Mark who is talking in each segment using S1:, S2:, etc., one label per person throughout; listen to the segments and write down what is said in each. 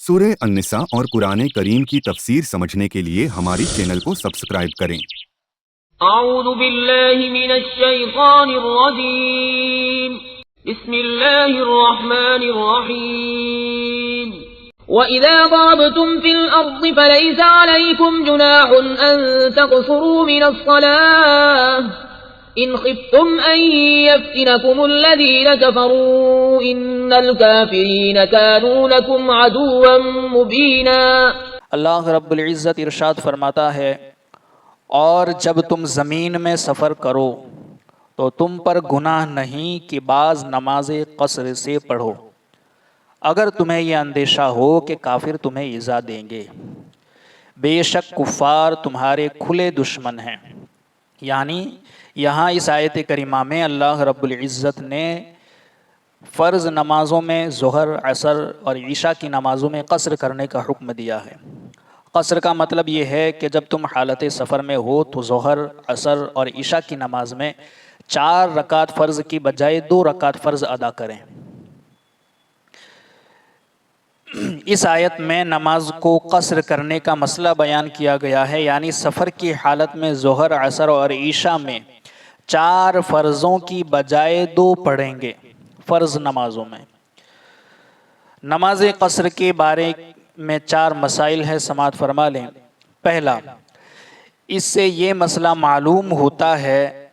S1: سورہ النساء اور قرآن کریم کی تفسیر سمجھنے کے لیے ہماری چینل کو سبسکرائب کریں۔
S2: اعوذ باللہ من الشیطان الرجیم بسم اللہ الرحمن الرحیم وَإِذَا ضَرَبْتُمْ فِي الْأَرْضِ فَلَيْسَ عَلَيْكُمْ جُنَاحٌ أَن تَقْصُرُوا مِنَ الصَّلَاةِ إِنْ خِفْتُمْ أَن يَفْتِنَكُمُ الَّذِينَ كَفَرُوا إِنَّ الْكَافِرِينَ كَانُوا لَكُمْ عَدُوًّا مُبِينًا۔
S3: اللہ رب العزت ارشاد فرماتا ہے، اور جب تم زمین میں سفر کرو تو تم پر گناہ نہیں کہ بعض نماز قصر سے پڑھو، اگر تمہیں یہ اندیشہ ہو کہ کافر تمہیں ایذا دیں گے۔ بے شک کفار تمہارے کھلے دشمن ہیں۔ یعنی یہاں اس آیت کریمہ میں اللہ رب العزت نے فرض نمازوں میں ظہر، عصر اور عشاء کی نمازوں میں قصر کرنے کا حکم دیا ہے۔ قصر کا مطلب یہ ہے کہ جب تم حالت سفر میں ہو تو ظہر، عصر اور عشاء کی نماز میں 4 رکعت فرض کی بجائے 2 رکعت فرض ادا کریں۔ اس آیت میں نماز کو قصر کرنے کا مسئلہ بیان کیا گیا ہے، یعنی سفر کی حالت میں ظہر، عصر اور عشاء میں 4 فرضوں کی بجائے 2 پڑھیں گے فرض نمازوں میں۔ نماز قصر کے بارے میں 4 مسائل ہیں، سماعت فرما لیں۔ پہلا، اس سے یہ مسئلہ معلوم ہوتا ہے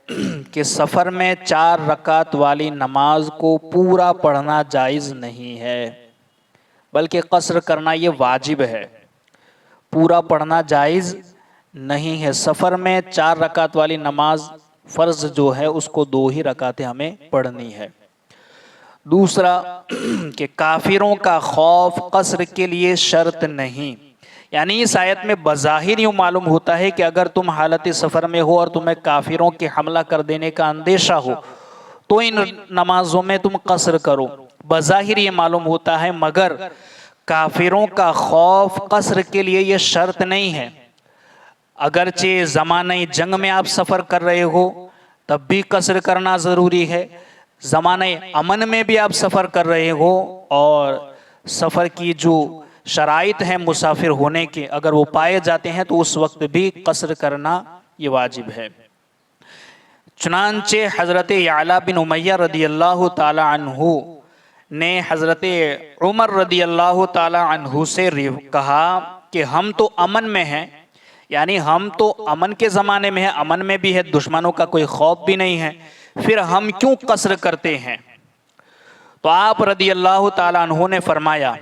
S3: کہ سفر میں 4 رکعت والی نماز کو پورا پڑھنا جائز نہیں ہے، بلکہ قصر کرنا یہ واجب ہے، پورا پڑھنا جائز نہیں ہے۔ سفر میں 4 رکعت والی نماز فرض جو ہے اس کو 2 ہی رکعتیں ہمیں پڑھنی ہے۔ دوسرا کہ کافروں کا خوف قصر کے لیے شرط نہیں، یعنی اس آیت میں بظاہر یوں معلوم ہوتا ہے کہ اگر تم حالت سفر میں ہو اور تمہیں کافروں کے حملہ کر دینے کا اندیشہ ہو تو ان نمازوں میں تم قصر کرو، بظاہر یہ معلوم ہوتا ہے، مگر کافروں کا خوف قصر کے لیے یہ شرط نہیں ہے۔ اگرچہ زمانہ جنگ میں آپ سفر کر رہے ہو تب بھی قصر کرنا ضروری ہے، زمانہ امن میں بھی آپ سفر کر رہے ہو اور سفر کی جو شرائط ہیں مسافر ہونے کے اگر وہ پائے جاتے ہیں تو اس وقت بھی قصر کرنا یہ واجب ہے۔ چنانچہ حضرت یعلا بن امیہ رضی اللہ تعالی عنہ نے حضرت عمر رضی اللہ تعالی عنہ سے کہا کہ ہم تو امن میں ہیں، یعنی ہم تو امن کے زمانے میں ہیں، امن میں بھی ہے، دشمنوں کا کوئی خوف بھی نہیں ہے، پھر ہم کیوں قصر کرتے ہیں؟ تو آپ رضی اللہ تعالی عنہ نے فرمایا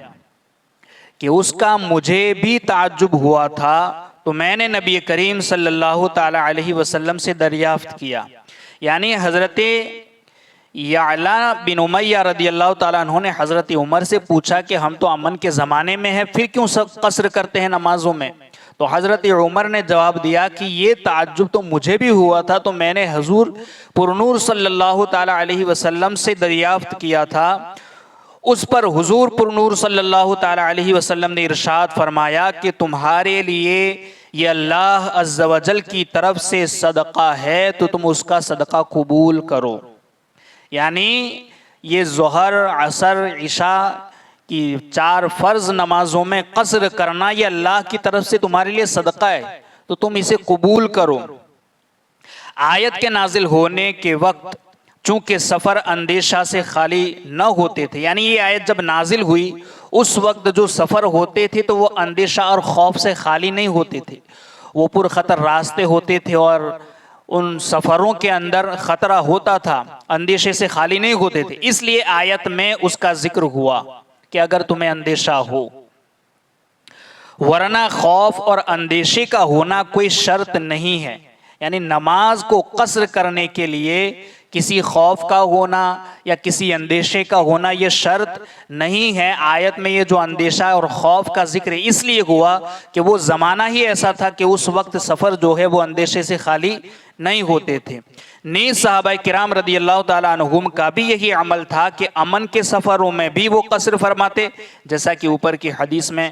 S3: کہ اس کا مجھے بھی تعجب ہوا تھا، تو میں نے نبی کریم صلی اللہ تعالی علیہ وسلم سے دریافت کیا، یعنی حضرت یعلا بن امیہ رضی اللہ تعالیٰ عنہ نے حضرت عمر سے پوچھا کہ ہم تو امن کے زمانے میں ہیں، پھر کیوں قصر کرتے ہیں نمازوں میں؟ تو حضرت عمر نے جواب دیا کہ یہ تعجب تو مجھے بھی ہوا تھا، تو میں نے حضور پرنور صلی اللہ تعالیٰ علیہ وسلم سے دریافت کیا تھا۔ اس پر حضور پرنور صلی اللہ تعالیٰ علیہ وسلم نے ارشاد فرمایا کہ تمہارے لیے یہ اللہ عز و جل کی طرف سے صدقہ ہے تو تم اس کا صدقہ قبول کرو۔ یعنی یہ ظہر، عصر، عشاء کی 4 فرض نمازوں میں قصر کرنا یہ اللہ کی طرف سے تمہارے لیے صدقہ ہے تو تم اسے قبول کرو۔ آیت کے نازل ہونے کے وقت چونکہ سفر اندیشہ سے خالی نہ ہوتے تھے، یعنی یہ آیت جب نازل ہوئی اس وقت جو سفر ہوتے تھے تو وہ اندیشہ اور خوف سے خالی نہیں ہوتے تھے، وہ پر خطر راستے ہوتے تھے اور ان سفروں کے اندر خطرہ ہوتا تھا، اندیشے سے خالی نہیں ہوتے تھے، اس لیے آیت میں اس کا ذکر ہوا کہ اگر تمہیں اندیشہ ہو، ورنہ خوف اور اندیشے کا ہونا کوئی شرط نہیں ہے۔ یعنی نماز کو قصر کرنے کے لیے کسی خوف کا ہونا یا کسی اندیشے کا ہونا یہ شرط نہیں ہے۔ آیت میں یہ جو اندیشہ اور خوف کا ذکر اس لیے ہوا کہ وہ زمانہ ہی ایسا تھا کہ اس وقت سفر جو ہے وہ اندیشے سے خالی نہیں ہوتے تھے۔ نیز صحابہ کرام رضی اللہ تعالیٰ عنہم کا بھی یہی عمل تھا کہ امن کے سفروں میں بھی وہ قصر فرماتے، جیسا کہ اوپر کی حدیث میں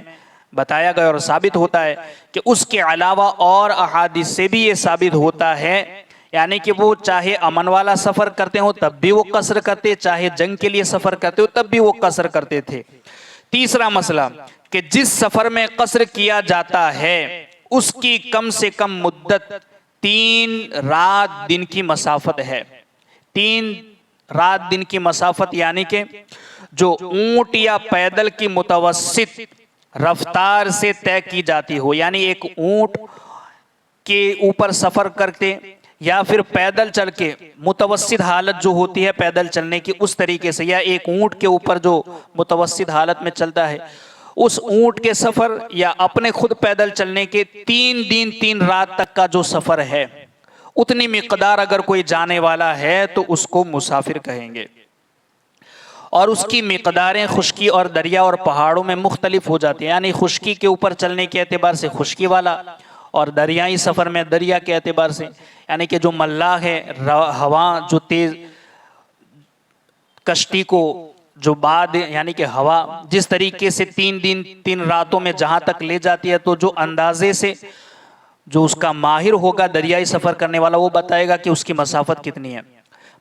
S3: بتایا گیا اور ثابت ہوتا ہے کہ اس کے علاوہ اور احادیث سے بھی یہ ثابت ہوتا ہے، یعنی کہ وہ چاہے امن والا سفر کرتے ہوں تب بھی وہ قصر کرتے، چاہے جنگ کے لیے سفر کرتے ہو تب بھی وہ قصر کرتے تھے۔ تیسرا مسئلہ کہ جس سفر میں قصر کیا جاتا ہے اس کی کم سے کم مدت 3 رات دن کی مسافت ہے۔ 3 رات دن کی مسافت یعنی کہ جو اونٹ یا پیدل کی متوسط رفتار سے طے کی جاتی ہو، یعنی ایک اونٹ کے اوپر سفر کرتے یا پھر پیدل چل کے متوسط حالت جو ہوتی ہے پیدل چلنے کی اس طریقے سے، یا ایک اونٹ کے اوپر جو متوسط حالت میں چلتا ہے اس اونٹ کے سفر یا اپنے خود پیدل چلنے کے 3 دن 3 رات تک کا جو سفر ہے، اتنی مقدار اگر کوئی جانے والا ہے تو اس کو مسافر کہیں گے۔ اور اس کی مقداریں خشکی اور دریا اور پہاڑوں میں مختلف ہو جاتی ہیں، یعنی خشکی کے اوپر چلنے کے اعتبار سے خشکی والا، اور دریائی سفر میں دریا کے اعتبار سے، یعنی کہ جو ملاح ہے ہوا جو تیز کشتی کو جو بعد یعنی کہ ہوا جس طریقے سے 3 دن 3 راتوں میں جہاں تک لے جاتی ہے، تو جو اندازے سے جو اس کا ماہر ہوگا دریائی سفر کرنے والا وہ بتائے گا کہ اس کی مسافت کتنی ہے۔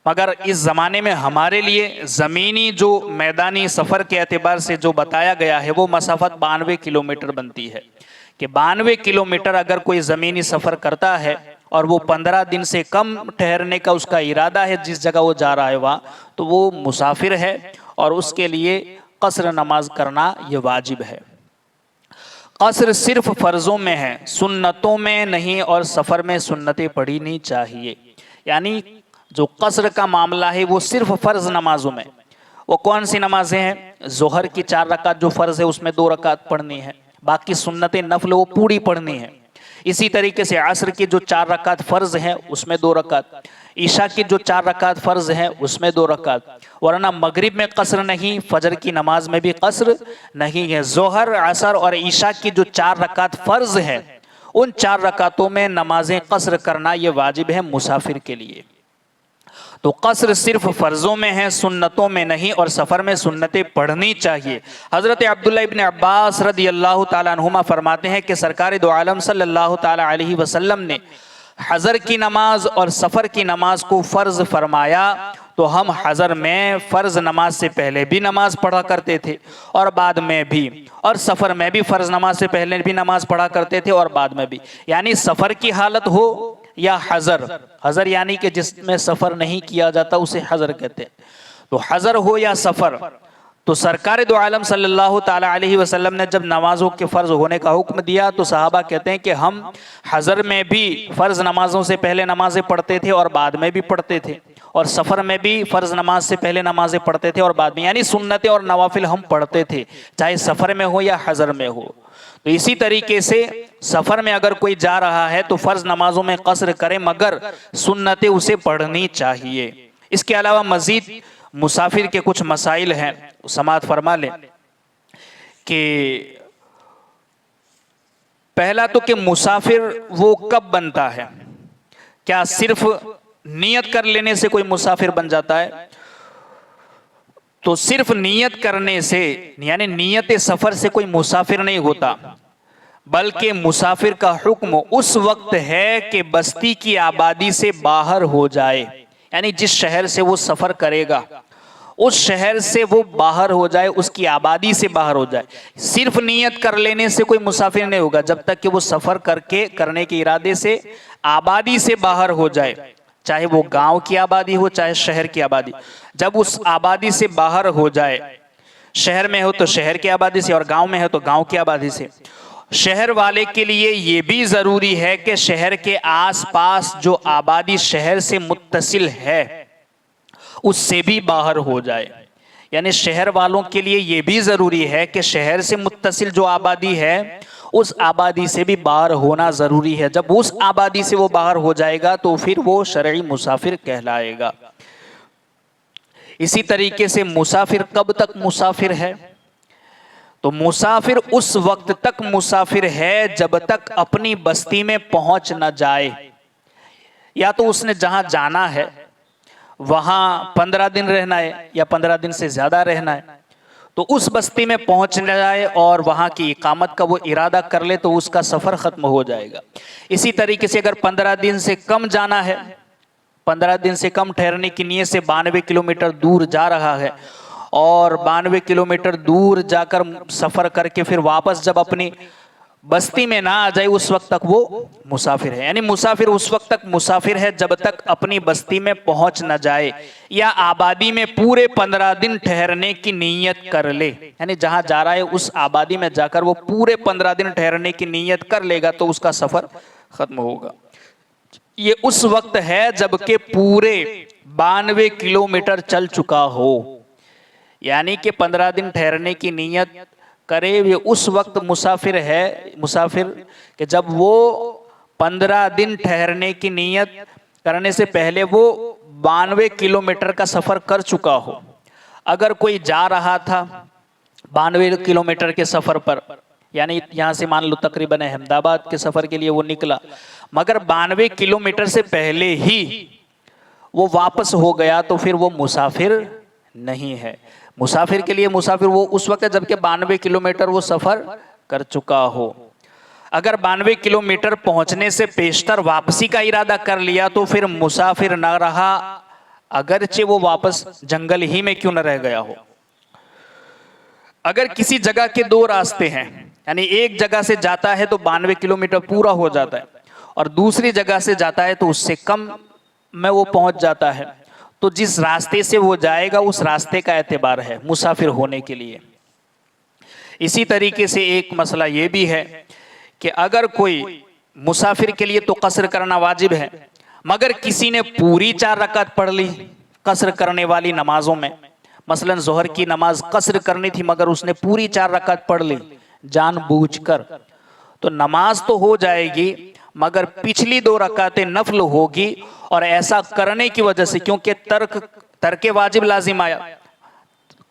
S3: مگر اس زمانے میں ہمارے لیے زمینی جو میدانی سفر کے اعتبار سے جو بتایا گیا ہے وہ مسافت 92 کلومیٹر بنتی ہے، کہ 92 کلومیٹر اگر کوئی زمینی سفر کرتا ہے اور وہ 15 دن سے کم ٹھہرنے کا اس کا ارادہ ہے جس جگہ وہ جا رہا ہے وہاں، تو وہ مسافر ہے اور اس کے لیے قصر نماز کرنا یہ واجب ہے۔ قصر صرف فرضوں میں ہے، سنتوں میں نہیں، اور سفر میں سنتیں پڑھی نہیں چاہیے۔ یعنی جو قصر کا معاملہ ہے وہ صرف فرض نمازوں میں، وہ کون سی نمازیں ہیں؟ ظہر کی 4 رکعت جو فرض ہے اس میں 2 رکعت پڑھنی ہے، باقی سنتیں نفل وہ پوری پڑھنی ہے۔ اسی طریقے سے عصر کی جو 4 رکعت فرض ہیں اس میں 2 رکعت، عشاء کی جو 4 رکعت فرض ہیں اس میں 2 رکعت، ورنہ مغرب میں قصر نہیں، فجر کی نماز میں بھی قصر نہیں ہے۔ ظہر، عصر اور عشاء کی جو 4 رکعت فرض ہیں ان 4 رکعتوں میں نمازیں قصر کرنا یہ واجب ہے مسافر کے لیے۔ تو قصر صرف فرضوں میں ہے، سنتوں میں نہیں، اور سفر میں سنتیں پڑھنی چاہیے۔ حضرت عبداللہ ابن عباس رضی اللہ تعالیٰ عنہما فرماتے ہیں کہ سرکار دو عالم صلی اللہ تعالیٰ علیہ وسلم نے حضر کی نماز اور سفر کی نماز کو فرض فرمایا تو ہم حضر میں فرض نماز سے پہلے بھی نماز پڑھا کرتے تھے اور بعد میں بھی، اور سفر میں بھی فرض نماز سے پہلے بھی نماز پڑھا کرتے تھے اور بعد میں بھی، یعنی سفر کی حالت ہو یا حضر، حضر یعنی کہ جس میں سفر نہیں کیا جاتا اسے حضر کہتے ہیں، تو حضر ہو یا سفر، تو سرکار دو عالم صلی اللہ تعالیٰ علیہ وسلم نے جب نمازوں کے فرض ہونے کا حکم دیا تو صحابہ کہتے ہیں کہ ہم حضر میں بھی فرض نمازوں سے پہلے نمازیں پڑھتے تھے اور بعد میں بھی پڑھتے تھے، اور سفر میں بھی فرض نماز سے پہلے نمازیں پڑھتے تھے اور بعد میں، یعنی سنتیں اور نوافل ہم پڑھتے تھے چاہے سفر میں ہو یا حضر میں ہو۔ تو اسی طریقے سے سفر میں اگر کوئی جا رہا ہے تو فرض نمازوں میں قصر کرے مگر سنتیں اسے پڑھنی چاہیے۔ اس کے علاوہ مزید مسافر کے کچھ مسائل ہیں، سماعت فرما لیں کہ پہلا تو کہ مسافر وہ کب بنتا ہے؟ کیا صرف نیت کر لینے سے کوئی مسافر بن جاتا ہے؟ تو صرف نیت کرنے سے یعنی نیت سفر سے کوئی مسافر نہیں ہوتا، بلکہ مسافر کا حکم اس وقت ہے کہ بستی کی آبادی سے باہر ہو جائے، یعنی جس شہر سے وہ سفر کرے گا اس شہر سے وہ باہر ہو جائے، اس کی آبادی سے باہر ہو جائے۔ صرف نیت کر لینے سے کوئی مسافر نہیں ہوگا جب تک کہ وہ سفر کرنے کے ارادے سے آبادی سے باہر ہو جائے، چاہے وہ گاؤں کی آبادی ہو چاہے شہر کی آبادی۔ جب اس آبادی سے باہر ہو جائے، شہر میں ہو تو شہر کی آبادی سے اور گاؤں میں ہے تو گاؤں کی آبادی سے، شہر والے کے لیے یہ بھی ضروری ہے کہ شہر کے آس پاس جو آبادی شہر سے متصل ہے اس سے بھی باہر ہو جائے، یعنی شہر والوں کے لیے یہ بھی ضروری ہے کہ شہر سے متصل جو آبادی ہے اس آبادی سے بھی باہر ہونا ضروری ہے۔ جب اس آبادی سے وہ باہر ہو جائے گا تو پھر وہ شرعی مسافر کہلائے گا۔ اسی طریقے سے مسافر کب تک مسافر ہے؟ تو مسافر اس وقت تک مسافر ہے جب تک اپنی بستی میں پہنچ نہ جائے، یا تو اس نے جہاں جانا ہے وہاں 15 دن رہنا ہے یا 15 دن سے زیادہ رہنا ہے تو اس بستی میں پہنچ جائے اور وہاں کی اقامت کا وہ ارادہ کر لے تو اس کا سفر ختم ہو جائے گا۔ اسی طریقے سے اگر 15 دن سے کم جانا ہے، 15 دن سے کم ٹھہرنے کی نیت سے 92 کلومیٹر دور جا رہا ہے اور 92 کلومیٹر دور جا کر سفر کر کے پھر واپس جب اپنی بستی میں نہ آ جائے اس وقت تک وہ مسافر ہے. یعنی مسافر اس وقت تک مسافر ہے جب تک اپنی بستی میں پہنچ نہ جائے یا آبادی میں پورے 15 دن ٹھہرنے کی نیت کر لے. یعنی جہاں جا رہا ہے اس آبادی میں جا کر وہ پورے 15 دن ٹھہرنے کی نیت کر لے گا تو اس کا سفر ختم ہوگا. یہ اس وقت ہے جب کہ پورے 92 کلومیٹر چل چکا ہو. یعنی کہ 15 دن ٹھہرنے کی نیت کرے یہ اس وقت مسافر ہے، مسافر کہ جب وہ 15 دن ٹھہرنے کی نیت کرنے سے پہلے وہ 92 کلومیٹر کا سفر کر چکا ہو. اگر کوئی جا رہا تھا 92 کلومیٹر کے سفر پر، یعنی یہاں سے مان لو تقریباً احمد آباد کے سفر کے لیے وہ نکلا، مگر 92 کلومیٹر سے پہلے ہی وہ واپس ہو گیا تو پھر وہ مسافر نہیں ہے. مسافر کے لیے مسافر وہ اس وقت جب کہ 92 کلومیٹر وہ سفر کر چکا ہو. اگر 92 کلومیٹر پہنچنے سے پیشتر واپسی کا ارادہ کر لیا تو پھر مسافر نہ رہا، اگرچہ وہ واپس جنگل ہی میں کیوں نہ رہ گیا ہو. اگر کسی جگہ کے 2 راستے ہیں، یعنی ایک جگہ سے جاتا ہے تو 92 کلومیٹر پورا ہو جاتا ہے اور دوسری جگہ سے جاتا ہے تو اس سے کم میں وہ پہنچ جاتا ہے، تو جس راستے سے وہ جائے گا اس راستے کا اعتبار ہے مسافر ہونے کے لیے. اسی طریقے سے ایک مسئلہ یہ بھی ہے کہ اگر کوئی مسافر کے لیے تو قصر کرنا واجب ہے، مگر کسی نے پوری 4 رکعت پڑھ لی قصر کرنے والی نمازوں میں، مثلا ظہر کی نماز قصر کرنی تھی مگر اس نے پوری 4 رکعت پڑھ لی جان بوجھ کر، تو نماز تو ہو جائے گی مگر پچھلی 2 رکعتیں نفل ہوگی. اور ایسا کرنے کی وجہ سے کیونکہ ترک واجب لازم آیا،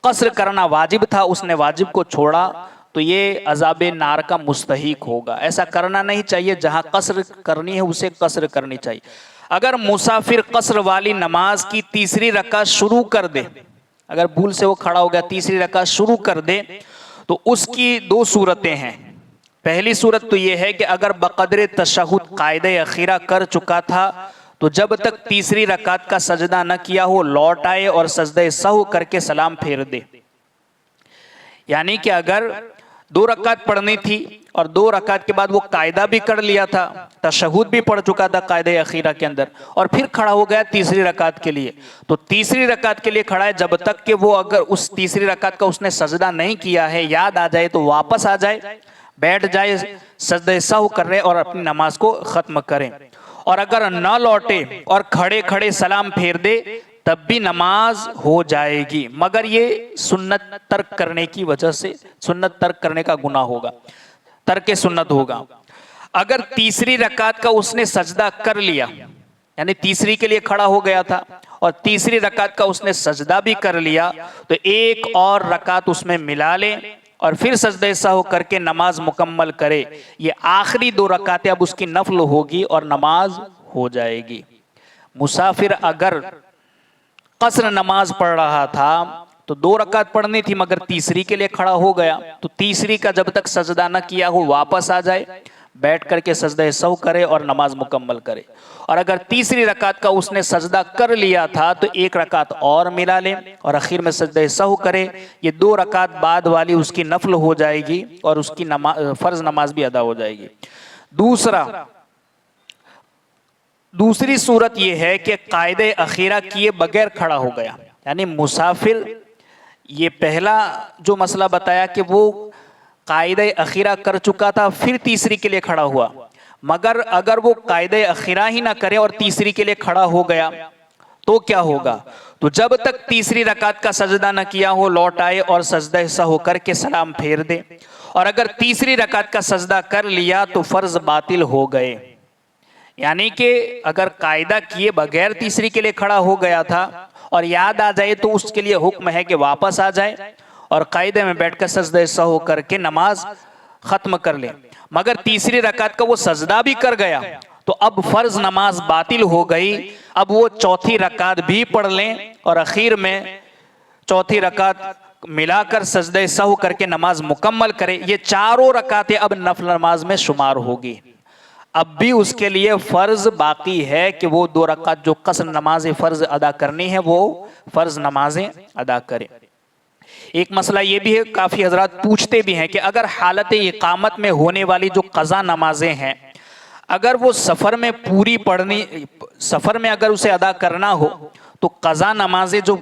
S3: قصر کرنا واجب تھا، اس نے واجب کو چھوڑا تو یہ عذاب نار کا مستحق ہوگا. ایسا کرنا نہیں چاہیے، جہاں قصر کرنی ہے اسے قصر کرنی چاہیے. اگر مسافر قصر والی نماز کی تیسری رکعت شروع کر دے، اگر بھول سے وہ کھڑا ہو گیا تیسری رکعت شروع کر دے تو اس کی 2 صورتیں ہیں. پہلی صورت تو یہ ہے کہ اگر بقدر تشہد قاعدہ اخیرہ کر چکا تھا تو جب تک تیسری رکعت کا سجدہ نہ کیا ہو لوٹ آئے اور سجدہ سہو کر کے سلام پھیر دے. یعنی کہ اگر 2 رکعت پڑھنی تھی اور 2 رکعت کے بعد وہ قاعدہ بھی کر لیا تھا، تشہد بھی پڑھ چکا تھا قاعدہ اخیرہ کے اندر، اور پھر کھڑا ہو گیا تیسری رکعت کے لیے، تو تیسری رکعت کے لیے کھڑا ہے جب تک کہ وہ اگر اس تیسری رکعت کا اس نے سجدہ نہیں کیا ہے یاد آ جائے تو واپس آ جائے، بیٹھ جائے، سجدہ سہو کر رہے اور اپنی نماز کو ختم کریں. اور اگر نہ لوٹے اور کھڑے کھڑے سلام پھیر دے تب بھی نماز ہو جائے گی، مگر یہ سنت ترک کرنے کی وجہ سے سنت ترک کرنے کا گناہ ہوگا، ترک سنت ہوگا. اگر تیسری رکعت کا اس نے سجدہ کر لیا، یعنی تیسری کے لیے کھڑا ہو گیا تھا اور تیسری رکعت کا اس نے سجدہ بھی کر لیا تو ایک اور رکعت اس میں ملا لے اور پھر سجدہ سہو کر کے نماز مکمل کرے. یہ آخری 2 رکعتیں اب اس کی نفل ہوگی اور نماز ہو جائے گی. مسافر اگر قصر نماز پڑھ رہا تھا تو 2 رکعت پڑھنی تھی مگر تیسری کے لیے کھڑا ہو گیا تو تیسری کا جب تک سجدہ نہ کیا ہو واپس آ جائے، بیٹھ کر کے سجدہ سہو کرے اور نماز مکمل کرے. اور اگر تیسری رکعت کا اس نے سجدہ کر لیا تھا تو 1 رکعت اور ملا لے اور اخیر میں سجدہ سہو کرے. یہ 2 رکعت بعد والی اس کی نفل ہو جائے گی اور اس کی فرض نماز بھی ادا ہو جائے گی. دوسری صورت یہ ہے کہ قاعدہ اخیرہ کیے بغیر کھڑا ہو گیا. یعنی مسافر، یہ پہلا جو مسئلہ بتایا کہ وہ قاعدہ اخیرہ کر چکا تھا پھر تیسری کے لیے کھڑا ہوا، مگر اگر وہ قاعدہ اخیرہ ہی نہ کرے اور تیسری کے لیے کھڑا ہو گیا تو کیا ہوگا؟ تو جب تک تیسری رکعت کا سجدہ نہ کیا ہو لوٹ آئے اور سجدہ سہو کر کے سلام پھیر دے، اور اگر تیسری رکعت کا سجدہ کر لیا تو فرض باطل ہو گئے. یعنی کہ اگر قاعدہ کیے بغیر تیسری کے لیے کھڑا ہو گیا تھا اور یاد آ جائے تو اس کے لیے حکم ہے کہ واپس آ جائے اور قاعدے میں بیٹھ کر سجدہ سہو کر کے نماز ختم کر لے. مگر تیسری رکعت کا وہ سجدہ بھی کر گیا تو اب فرض نماز باطل ہو گئی. اب وہ چوتھی رکعت بھی پڑھ لیں اور اخیر میں چوتھی رکعت ملا کر سجدہ سہو کر کے نماز مکمل کرے. یہ 4 رکعتیں اب نفل نماز میں شمار ہوگی. اب بھی اس کے لیے فرض باقی ہے کہ وہ 2 رکعت جو قصر نماز فرض ادا کرنی ہے وہ فرض نمازیں ادا کرے. ایک مسئلہ یہ بھی ہے، کافی حضرات پوچھتے بھی ہیں کہ اگر حالت اقامت میں ہونے والی جو قضا نمازیں ہیں، اگر وہ سفر میں پوری پڑھنی، سفر میں اگر اسے ادا کرنا ہو تو قضا نمازیں جو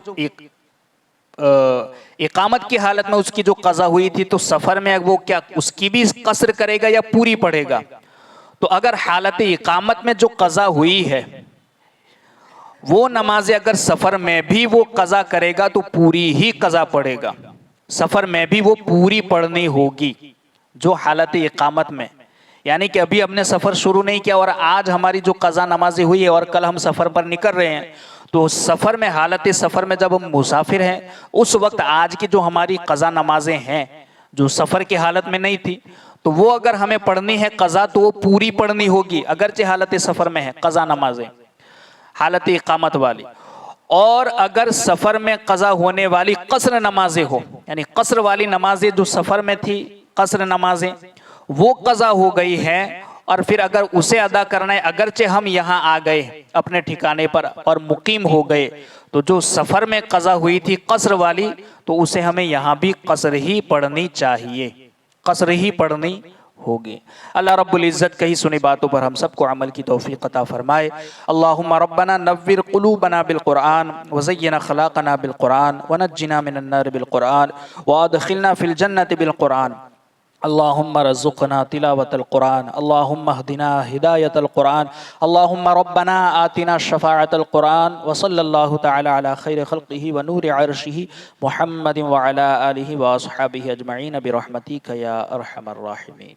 S3: اقامت کی حالت میں اس کی جو قضا ہوئی تھی تو سفر میں وہ کیا اس کی بھی قصر کرے گا یا پوری پڑھے گا؟ تو اگر حالت اقامت میں جو قضا ہوئی ہے وہ نمازیں اگر سفر میں بھی وہ قضا کرے گا تو پوری ہی قضا پڑھے گا، سفر میں بھی وہ پوری پڑھنی ہوگی جو حالت اقامت میں، یعنی کہ ابھی ہم نے سفر شروع نہیں کیا اور آج ہماری جو قضا نمازیں ہوئی ہے اور کل ہم سفر پر نکل رہے ہیں، تو سفر میں، حالت سفر میں جب ہم مسافر ہیں اس وقت آج کی جو ہماری قضا نمازیں ہیں جو سفر کی حالت میں نہیں تھی، تو وہ اگر ہمیں پڑھنی ہے قضا تو وہ پوری پڑھنی ہوگی اگرچہ حالت سفر میں ہے قضا نمازیں حالت اقامت والی۔ اور اگر سفر میں قضا ہونے والی قصر نمازیں ہو، یعنی قصر والی نمازیں جو سفر میں تھی، قصر نمازیں وہ قضا ہو گئی ہیں اور پھر اگر اسے ادا کرنا ہے، اگرچہ ہم یہاں آ گئے اپنے ٹھکانے پر اور مقیم ہو گئے، تو جو سفر میں قضا ہوئی تھی قصر والی تو اسے ہمیں یہاں بھی قصر ہی پڑھنی چاہیے، قصر ہی پڑھنی ہوگی۔ اللہ رب العزت کہی سنی باتوں پر ہم سب کو عمل کی توفیق عطا فرمائے۔ اللہم ربنا نور قلوبنا بالقرآن وزین اخلاقنا بالقرآن ونجنا من النار بالقرآن وادخلنا فی الجنة بالقرآن۔ اللہم رزقنا تلاوت القرآن، اللہم اہدنا ہدایت القرآن، اللہم ربنا آتنا شفاعت القرآن، وصلی اللہ تعالی علی خیر خلقہ ونور عرشہ محمد وعلی آلہ واصحابہ اجمعین برحمتک یا ارحم الراحمین۔